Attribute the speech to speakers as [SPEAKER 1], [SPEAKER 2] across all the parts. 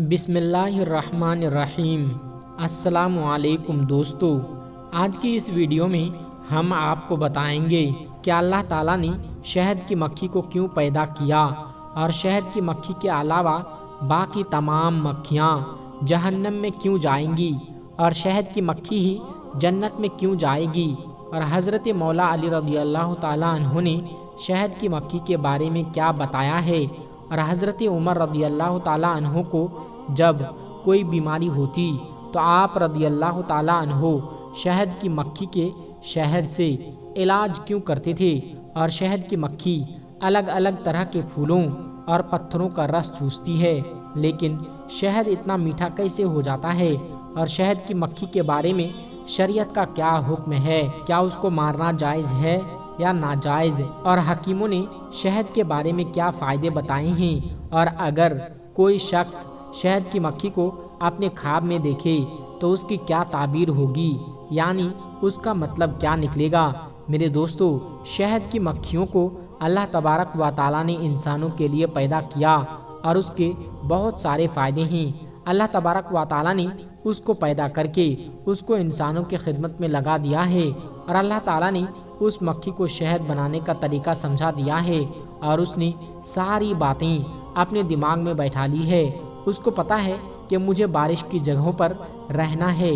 [SPEAKER 1] بسم اللہ الرحمن الرحیم۔ السلام علیکم دوستو، آج کی اس ویڈیو میں ہم آپ کو بتائیں گے کہ اللہ تعالیٰ نے شہد کی مکھی کو کیوں پیدا کیا اور شہد کی مکھی کے علاوہ باقی تمام مکھیاں جہنم میں کیوں جائیں گی اور شہد کی مکھی ہی جنت میں کیوں جائے گی، اور حضرت مولا علی رضی اللہ تعالیٰ عنہ نے شہد کی مکھی کے بارے میں کیا بتایا ہے، اور حضرت عمر رضی اللہ تعالیٰ عنہ کو جب کوئی بیماری ہوتی تو آپ رضی اللہ تعالیٰ عنہ شہد کی مکھی کے شہد سے علاج کیوں کرتے تھے، اور شہد کی مکھی الگ الگ طرح کے پھولوں اور پتھروں کا رس چوستی ہے، لیکن شہد اتنا میٹھا کیسے ہو جاتا ہے، اور شہد کی مکھی کے بارے میں شریعت کا کیا حکم ہے، کیا اس کو مارنا جائز ہے یا ناجائز، اور حکیموں نے شہد کے بارے میں کیا فائدے بتائے ہیں، اور اگر کوئی شخص شہد کی مکھی کو اپنے خواب میں دیکھے تو اس کی کیا تعبیر ہوگی، یعنی اس کا مطلب کیا نکلے گا۔ میرے دوستو، شہد کی مکھیوں کو اللہ تبارک و تعالیٰ نے انسانوں کے لیے پیدا کیا اور اس کے بہت سارے فائدے ہیں۔ اللہ تبارک و تعالیٰ نے اس کو پیدا کر کے اس کو انسانوں کی خدمت میں لگا دیا ہے، اور اللہ تعالیٰ نے اس مکھی کو شہد بنانے کا طریقہ سمجھا دیا ہے، اور اس نے ساری باتیں اپنے دماغ میں بیٹھا لی ہے۔ اس کو پتہ ہے کہ مجھے بارش کی جگہوں پر رہنا ہے،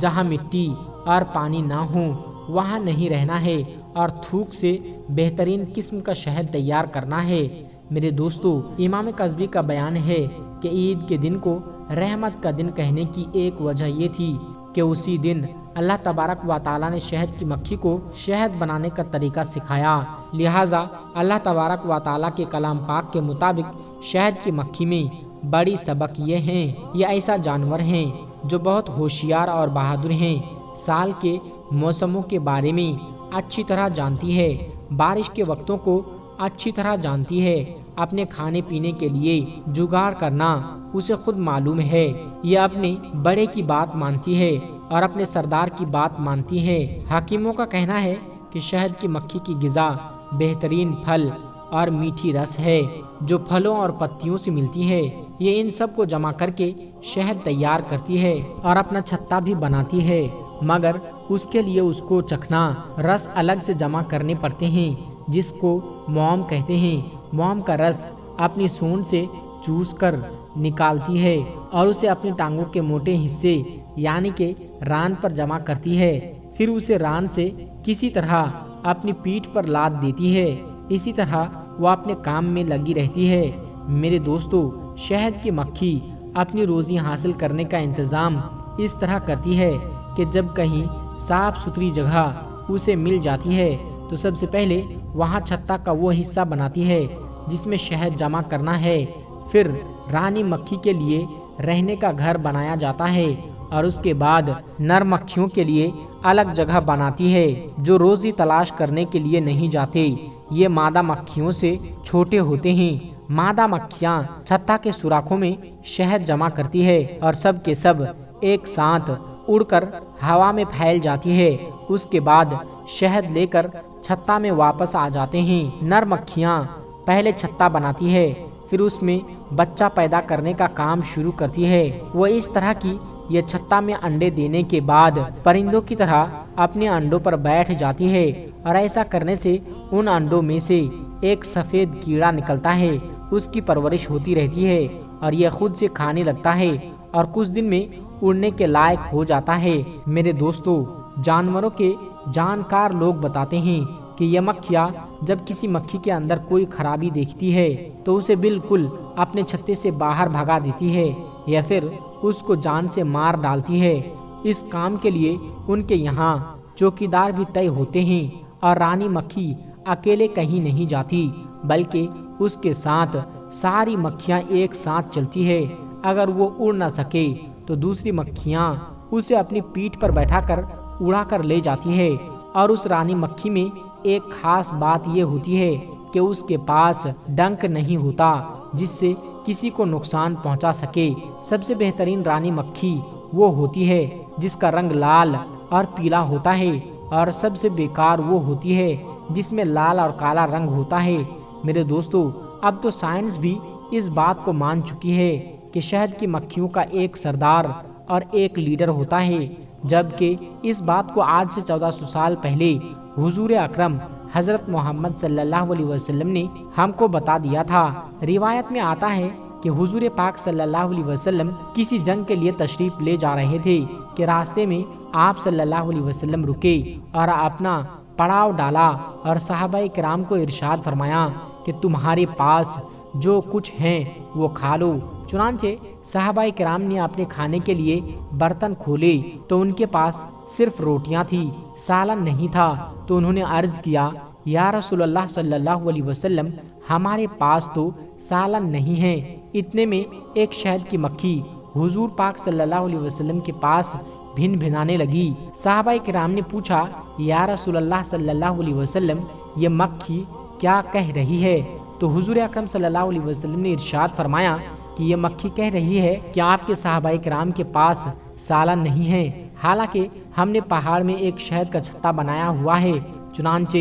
[SPEAKER 1] جہاں مٹی اور پانی نہ ہوں وہاں نہیں رہنا ہے، اور تھوک سے بہترین قسم کا شہد تیار کرنا ہے۔ میرے دوستو، امام کاظمی کا بیان ہے کہ عید کے دن کو رحمت کا دن کہنے کی ایک وجہ یہ تھی کہ اسی دن اللہ تبارک و تعالیٰ نے شہد کی مکھی کو شہد بنانے کا طریقہ سکھایا، لہٰذا اللہ تبارک و تعالیٰ کے کلام پاک کے مطابق شہد کی مکھی میں بڑی سبق یہ ہیں، یہ ایسا جانور ہیں جو بہت ہوشیار اور بہادر ہیں، سال کے موسموں کے بارے میں اچھی طرح جانتی ہے، بارش کے وقتوں کو اچھی طرح جانتی ہے، اپنے کھانے پینے کے لیے جگاڑ کرنا اسے خود معلوم ہے، یہ اپنے بڑے کی بات مانتی ہے اور اپنے سردار کی بات مانتی ہے۔ حکیموں کا کہنا ہے کہ شہد کی مکھی کی غذا بہترین پھل اور میٹھی رس ہے جو پھلوں اور پتیوں سے ملتی ہے، یہ ان سب کو جمع کر کے شہد تیار کرتی ہے اور اپنا چھتا بھی بناتی ہے، مگر اس کے لیے اس کو چکھنا رس الگ سے جمع کرنے پڑتے ہیں جس کو موم کہتے ہیں۔ موم کا رس اپنی سونڈ سے چوس کر نکالتی ہے اور اسے اپنی ٹانگوں کے موٹے حصے یعنی کہ ران پر جمع کرتی ہے، پھر اسے ران سے کسی طرح اپنی پیٹھ پر لاد دیتی ہے، اسی طرح وہ اپنے کام میں لگی رہتی ہے۔ میرے دوستو، شہد کی مکھی اپنی روزی حاصل کرنے کا انتظام اس طرح کرتی ہے کہ جب کہیں صاف ستھری جگہ اسے مل جاتی ہے تو سب سے پہلے وہاں چھتا کا وہ حصہ بناتی ہے جس میں شہد جمع کرنا ہے، پھر رانی مکھی کے لیے رہنے کا گھر بنایا جاتا ہے، اور اس کے بعد نر مکھیوں کے لیے الگ جگہ بناتی ہے جو روزی تلاش کرنے کے لیے نہیں جاتے، یہ مادہ مکھیوں سے چھوٹے ہوتے ہیں۔ مادہ مکھیاں چھتا کے سوراخوں میں شہد جمع کرتی ہے اور سب کے سب ایک ساتھ اڑ کر ہوا میں پھیل جاتی ہے، اس کے بعد شہد لے کر چھتا میں واپس آ جاتے ہیں۔ نر مکھیاں پہلے چھتا بناتی ہے، پھر اس میں بچہ پیدا کرنے کا کام شروع کرتی ہے، وہ اس طرح کی یہ چھتا میں انڈے دینے کے بعد پرندوں کی طرح اپنے انڈوں پر بیٹھ جاتی ہے، اور ایسا کرنے سے ان انڈوں میں سے ایک سفید کیڑا نکلتا ہے، اس کی پرورش ہوتی رہتی ہے اور یہ خود سے کھانے لگتا ہے اور کچھ دن میں اڑنے کے لائق ہو جاتا ہے۔ میرے دوستو، جانوروں کے جانکار لوگ بتاتے ہیں کہ یہ مکھیاں جب کسی مکھی کے اندر کوئی خرابی دیکھتی ہے تو اسے بالکل اپنے چھتے سے باہر بھگا دیتی ہے یا پھر اس کو جان سے مار ڈالتی ہے۔ اس کام کے لیے ان کے یہاں چوکیدار بھی طے ہوتے ہیں، اور رانی مکھی اکیلے کہیں نہیں جاتی بلکہ اس کے ساتھ ساری مکھیاں ایک ساتھ چلتی ہے، اگر وہ اڑ نہ سکے تو دوسری مکھیاں اسے اپنی پیٹھ پر بیٹھا کر اڑا کر لے جاتی ہے، اور اس رانی مکھی میں ایک خاص بات یہ ہوتی ہے کہ اس کے پاس ڈنک نہیں ہوتا جس سے کسی کو نقصان پہنچا سکے۔ سب سے بہترین رانی مکھی وہ ہوتی ہے جس کا رنگ لال اور پیلا ہوتا ہے، اور سب سے بیکار وہ ہوتی ہے جس میں لال اور کالا رنگ ہوتا ہے۔ میرے دوستو، اب تو سائنس بھی اس بات کو مان چکی ہے کہ شہد کی مکھیوں کا ایک سردار اور ایک لیڈر ہوتا ہے، جبکہ اس بات کو آج سے 1400 سال پہلے حضور اکرم حضرت محمد صلی اللہ علیہ وسلم نے ہم کو بتا دیا تھا۔ روایت میں آتا ہے کہ حضور پاک صلی اللہ علیہ وسلم کسی جنگ کے لیے تشریف لے جا رہے تھے کہ راستے میں آپ صلی اللہ علیہ وسلم رکے اور اپنا پڑاؤ ڈالا اور صحابہ کرام کو ارشاد فرمایا کہ تمہارے پاس جو کچھ ہیں وہ کھا لو۔ چنانچہ صحابہ کرام نے اپنے کھانے کے لیے برتن کھولے تو ان کے پاس صرف روٹیاں تھی، سالن نہیں تھا۔ تو انہوں نے عرض کیا، یا رسول اللہ صلی اللہ علیہ وسلم، ہمارے پاس تو سالن نہیں ہے۔ اتنے میں ایک شہد کی مکھی حضور پاک صلی اللہ علیہ وسلم کے پاس بھن بھنانے لگی۔ صحابہ کرام نے پوچھا، یا رسول اللہ صلی اللہ علیہ وسلم، یہ مکھی کیا کہہ رہی ہے؟ تو حضور اکرم صلی اللہ علیہ وسلم نے ارشاد فرمایا کہ یہ مکھی کہہ رہی ہے کہ آپ کے صحابہ کرام کے پاس سالن نہیں ہے، حالانکہ ہم نے پہاڑ میں ایک شہد کا چھتا بنایا ہوا ہے، چنانچہ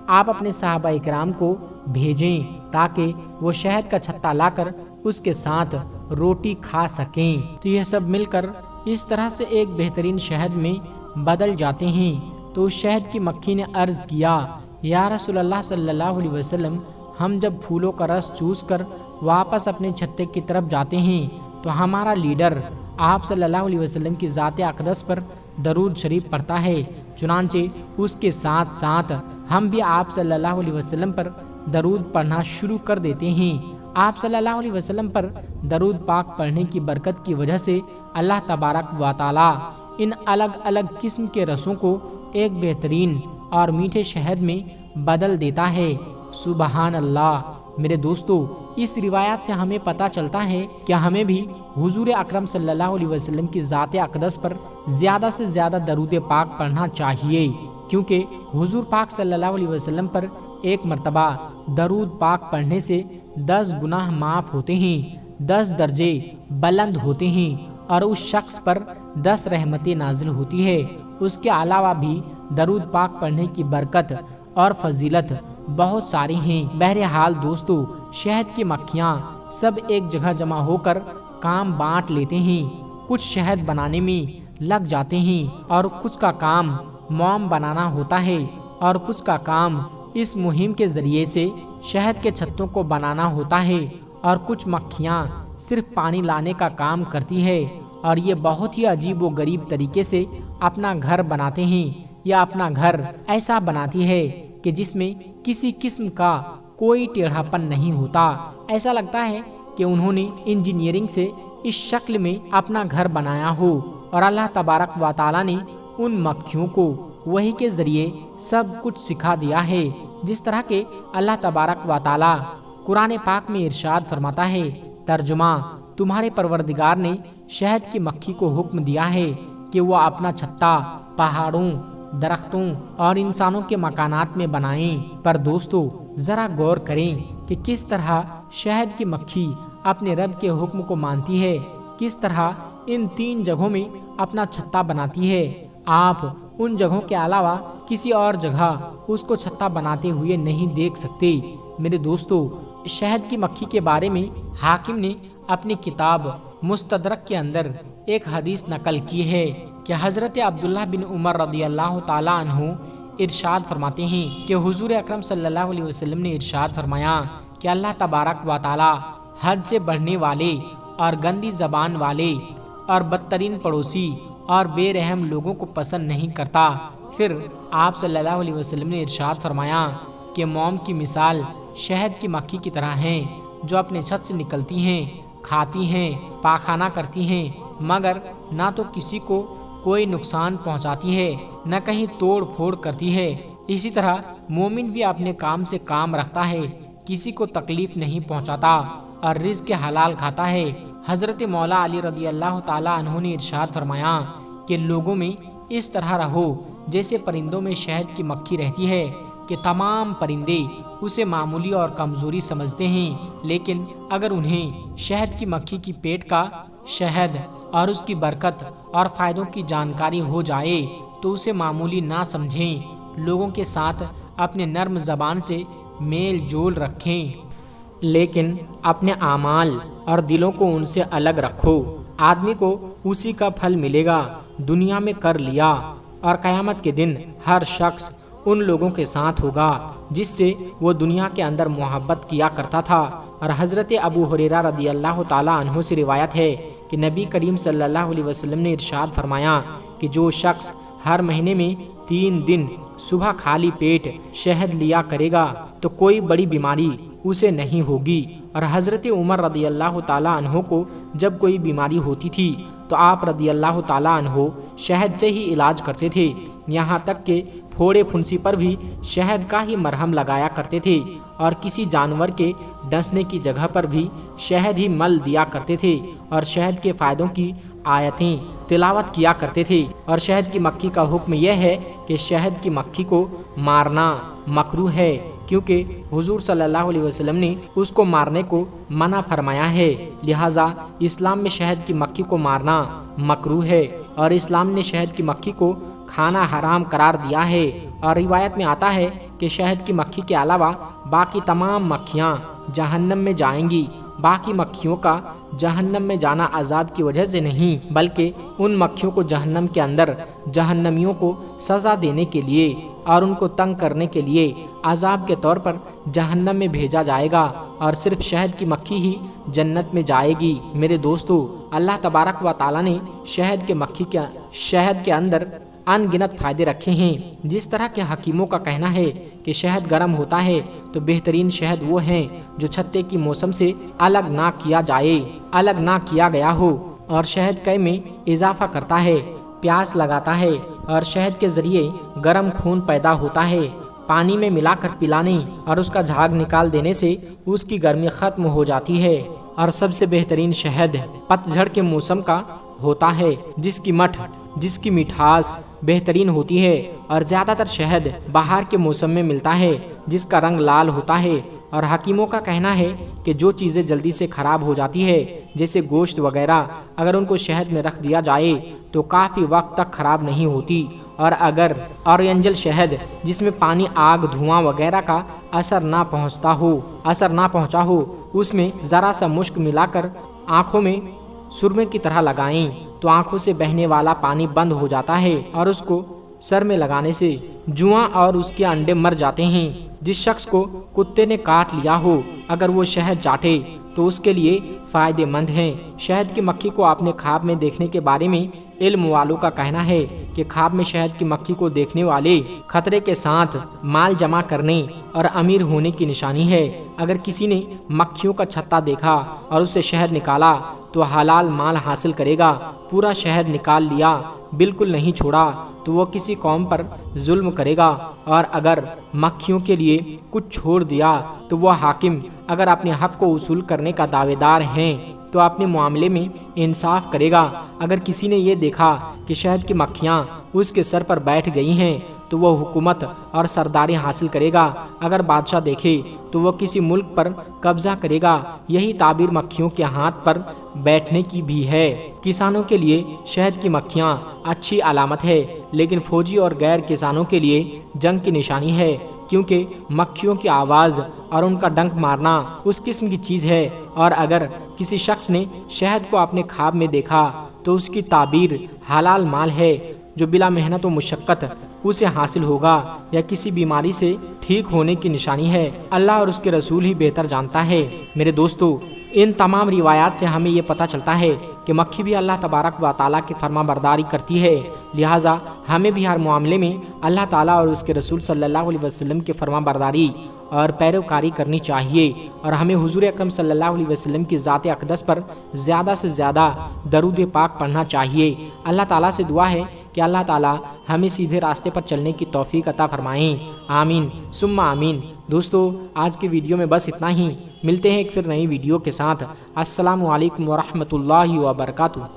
[SPEAKER 1] آپ اپنے صحابہ کرام کو بھیجیں تاکہ وہ شہد کا چھتا لا کر اس کے ساتھ روٹی کھا سکیں۔ تو یہ سب مل کر اس طرح سے ایک بہترین شہد میں بدل جاتے ہیں۔ تو اس شہد کی مکھی نے عرض کیا، یا رسول اللہ صلی اللہ علیہ وسلم، ہم جب پھولوں کا رس چوس کر واپس اپنے چھتے کی طرف جاتے ہیں تو ہمارا لیڈر آپ صلی اللہ علیہ وسلم کی ذات اقدس پر درود شریف پڑھتا ہے، چنانچہ اس کے ساتھ ساتھ ہم بھی آپ صلی اللہ علیہ وسلم پر درود پڑھنا شروع کر دیتے ہیں۔ آپ صلی اللہ علیہ وسلم پر درود پاک پڑھنے کی برکت کی وجہ سے اللہ تبارک و تعالی ان الگ الگ قسم کے رسوں کو ایک بہترین اور میٹھے شہد میں بدل دیتا ہے۔ سبحان اللہ۔ میرے دوستو، اس روایت سے ہمیں پتہ چلتا ہے کہ ہمیں بھی حضور اکرم صلی اللہ علیہ وسلم کی ذات اقدس پر زیادہ سے زیادہ درود پاک پڑھنا چاہیے، کیونکہ حضور پاک صلی اللہ علیہ وسلم پر ایک مرتبہ درود پاک پڑھنے سے 10 گناہ معاف ہوتے ہیں، 10 درجے بلند ہوتے ہیں اور اس شخص پر 10 رحمتیں نازل ہوتی ہے۔ اس کے علاوہ بھی درود پاک پڑھنے کی برکت اور فضیلت بہت ساری ہیں۔ بہرحال دوستو، شہد کی مکھیاں سب ایک جگہ جمع ہو کر کام بانٹ لیتے ہیں، کچھ شہد بنانے میں لگ جاتے ہیں اور کچھ کا کام موم بنانا ہوتا ہے اور کچھ کا کام اس مہم کے ذریعے سے شہد کے چھتوں کو بنانا ہوتا ہے، اور کچھ مکھیاں صرف پانی لانے کا کام کرتی ہے اور یہ بہت ہی عجیب و غریب طریقے سے اپنا گھر بناتے ہیں یا اپنا گھر ایسا بناتی ہے کہ جس میں کسی قسم کا کوئی ٹیڑھا پن نہیں ہوتا۔ ایسا لگتا ہے کہ انہوں نے انجینئرنگ سے اس شکل میں اپنا گھر بنایا ہو، اور اللہ تبارک و تعالی نے ان مکھیوں کو وحی کے ذریعے سب کچھ سکھا دیا ہے، جس طرح کہ اللہ تبارک و تعالی قرآن پاک میں ارشاد فرماتا ہے، ترجمہ، تمہارے پروردگار نے شہد کی مکھی کو حکم دیا ہے کہ وہ اپنا چھتا پہاڑوں، درختوں اور انسانوں کے مکانات میں بنائیں۔ پر دوستو، ذرا غور کریں کہ کس طرح شہد کی مکھی اپنے رب کے حکم کو مانتی ہے، کس طرح ان 3 جگہوں میں اپنا چھتا بناتی ہے۔ آپ ان جگہوں کے علاوہ کسی اور جگہ اس کو چھتا بناتے ہوئے نہیں دیکھ سکتے۔ میرے دوستو، شہد کی مکھی کے بارے میں حاکم نے اپنی کتاب مستدرک کے اندر ایک حدیث نقل کی ہے کہ حضرت عبداللہ بن عمر رضی اللہ تعالی عنہ ارشاد فرماتے ہیں کہ حضور اکرم صلی اللہ علیہ وسلم نے ارشاد فرمایا کہ اللہ تبارک و تعالی حد سے بڑھنے والے اور گندی زبان والے اور بدترین پڑوسی اور بے رحم لوگوں کو پسند نہیں کرتا۔ پھر آپ صلی اللہ علیہ وسلم نے ارشاد فرمایا کہ موم کی مثال شہد کی مکھی کی طرح ہیں، جو اپنے چھت سے نکلتی ہیں، کھاتی ہیں، پاخانہ کرتی ہیں، مگر نہ تو کسی کو کوئی نقصان پہنچاتی ہے، نہ کہیں توڑ پھوڑ کرتی ہے۔ اسی طرح مومن بھی اپنے کام سے کام رکھتا ہے، کسی کو تکلیف نہیں پہنچاتا اور رزق حلال کھاتا ہے۔ حضرت مولا علی رضی اللہ تعالی عنہ نے ارشاد فرمایا کہ لوگوں میں اس طرح رہو جیسے پرندوں میں شہد کی مکھی رہتی ہے، کہ تمام پرندے اسے معمولی اور کمزوری سمجھتے ہیں، لیکن اگر انہیں شہد کی مکھی کی پیٹ کا شہد اور اس کی برکت اور فائدوں کی جانکاری ہو جائے تو اسے معمولی نہ سمجھیں۔ لوگوں کے ساتھ اپنے نرم زبان سے میل جول رکھیں۔ لیکن اپنے اعمال اور دلوں کو ان سے الگ رکھو، آدمی کو اسی کا پھل ملے گا دنیا میں کر لیا، اور قیامت کے دن ہر شخص ان لوگوں کے ساتھ ہوگا جس سے وہ دنیا کے اندر محبت کیا کرتا تھا۔ اور حضرت ابو ہریرہ رضی اللہ تعالیٰ عنہ سے روایت ہے کہ نبی کریم صلی اللہ علیہ وسلم نے ارشاد فرمایا کہ جو شخص ہر مہینے میں 3 دن صبح خالی پیٹ شہد لیا کرے گا تو کوئی بڑی بیماری اسے نہیں ہوگی۔ اور حضرت عمر رضی اللہ تعالیٰ عنہ کو جب کوئی بیماری ہوتی تھی تو آپ رضی اللہ تعالیٰ عنہ شہد سے ہی علاج کرتے تھے، یہاں تک کہ پھوڑے پھنسی پر بھی شہد کا ہی مرہم لگایا کرتے تھے، اور کسی جانور کے ڈسنے کی جگہ پر بھی شہد ہی مل دیا کرتے تھے، اور شہد کے فائدوں کی آیتیں تلاوت کیا کرتے تھے۔ اور شہد کی مکھی کا حکم یہ ہے کہ شہد کی مکھی کو مارنا مکروہ ہے، کیونکہ حضور صلی اللہ علیہ وسلم نے اس کو مارنے کو منع فرمایا ہے، لہٰذا اسلام میں شہد کی مکھی کو مارنا مکروہ ہے، اور اسلام نے شہد کی مکھی کو کھانا حرام قرار دیا ہے۔ اور روایت میں آتا ہے کہ شہد کی مکھی کے علاوہ باقی تمام مکھیاں جہنم میں جائیں گی، باقی مکھیوں کا جہنم میں جانا عذاب کی وجہ سے نہیں، بلکہ ان مکھیوں کو جہنم کے اندر جہنمیوں کو سزا دینے کے لیے اور ان کو تنگ کرنے کے لیے عذاب کے طور پر جہنم میں بھیجا جائے گا، اور صرف شہد کی مکھی ہی جنت میں جائے گی۔ میرے دوستو، اللہ تبارک و تعالیٰ نے شہد کے اندر ان گنت فائدے رکھے ہیں۔ جس طرح کے حکیموں کا کہنا ہے کہ شہد گرم ہوتا ہے تو بہترین شہد وہ ہیں جو چھتے کی موسم سے الگ نہ کیا گیا ہو، اور شہد قے میں اضافہ کرتا ہے، پیاس لگاتا ہے، اور شہد کے ذریعے گرم خون پیدا ہوتا ہے۔ پانی میں ملا کر پلانے اور اس کا جھاگ نکال دینے سے اس کی گرمی ختم ہو جاتی ہے۔ اور سب سے بہترین شہد پت جھڑ کے موسم کا ہوتا ہے، جس کی مٹھاس بہترین ہوتی ہے، اور زیادہ تر شہد بہار کے موسم میں ملتا ہے جس کا رنگ لال ہوتا ہے۔ اور حکیموں کا کہنا ہے کہ جو چیزیں جلدی سے خراب ہو جاتی ہے جیسے گوشت وغیرہ، اگر ان کو شہد میں رکھ دیا جائے تو کافی وقت تک خراب نہیں ہوتی، اور اگر اورینجل شہد جس میں پانی، آگ، دھواں وغیرہ کا اثر نہ پہنچا ہو اس میں ذرا سا مشک ملا کر آنکھوں میں سرمے کی طرح لگائیں تو آنکھوں سے بہنے والا پانی بند ہو جاتا ہے، اور اس کو سر میں لگانے سے جواں اور اس کے انڈے مر جاتے ہیں۔ جس شخص کو کتے نے کاٹ لیا ہو اگر وہ شہد چاٹے تو اس کے لیے فائدے مند ہیں۔ شہد کی مکھی کو اپنے خواب میں دیکھنے کے بارے میں علم والوں کا کہنا ہے کہ خواب میں شہد کی مکھی کو دیکھنے والے خطرے کے ساتھ مال جمع کرنے اور امیر ہونے کی نشانی ہے۔ اگر کسی نے مکھیوں کا چھتا دیکھا اور اس سے شہد نکالا تو حلال مال حاصل کرے گا، پورا شہد نکال لیا بالکل نہیں چھوڑا تو وہ کسی قوم پر ظلم کرے گا، اور اگر مکھیوں کے لیے کچھ چھوڑ دیا تو وہ حاکم اگر اپنے حق کو وصول کرنے کا دعوے دار ہیں تو اپنے معاملے میں انصاف کرے گا۔ اگر کسی نے یہ دیکھا کہ شہد کی مکھیاں اس کے سر پر بیٹھ گئی ہیں تو وہ حکومت اور سرداری حاصل کرے گا۔ اگر بادشاہ دیکھے تو وہ کسی ملک پر قبضہ کرے گا۔ یہی تعبیر مکھیوں کے ہاتھ پر بیٹھنے کی بھی ہے۔ کسانوں کے لیے شہد کی مکھیاں اچھی علامت ہے، لیکن فوجی اور غیر کسانوں کے لیے جنگ کی نشانی ہے، کیونکہ مکھیوں کی آواز اور ان کا ڈنک مارنا اس قسم کی چیز ہے، اور اگر کسی شخص نے شہد کو اپنے خواب میں دیکھا تو اس کی تعبیر حلال مال ہے جو بلا محنت و مشقت اسے حاصل ہوگا یا کسی بیماری سے ٹھیک ہونے کی نشانی ہے۔ اللہ اور اس کے رسول ہی بہتر جانتا ہے۔ میرے دوستو، ان تمام روایات سے ہمیں یہ پتہ چلتا ہے کہ مکھی بھی اللہ تبارک و تعالیٰ کی فرما برداری کرتی ہے، لہٰذا ہمیں بھی ہر معاملے میں اللہ تعالیٰ اور اس کے رسول صلی اللہ علیہ وسلم کی فرما برداری اور پیروکاری کرنی چاہیے، اور ہمیں حضور اکرم صلی اللہ علیہ وسلم کی ذات اقدس پر زیادہ سے زیادہ درود پاک پڑھنا چاہیے۔ اللہ تعالیٰ سے دعا ہے کہ اللہ تعالیٰ ہمیں سیدھے راستے پر چلنے کی توفیق عطا فرمائیں، آمین ثم آمین۔ دوستو، آج کی ویڈیو میں بس اتنا ہی، ملتے ہیں ایک پھر نئی ویڈیو کے ساتھ۔ السلام علیکم ورحمۃ اللہ وبرکاتہ۔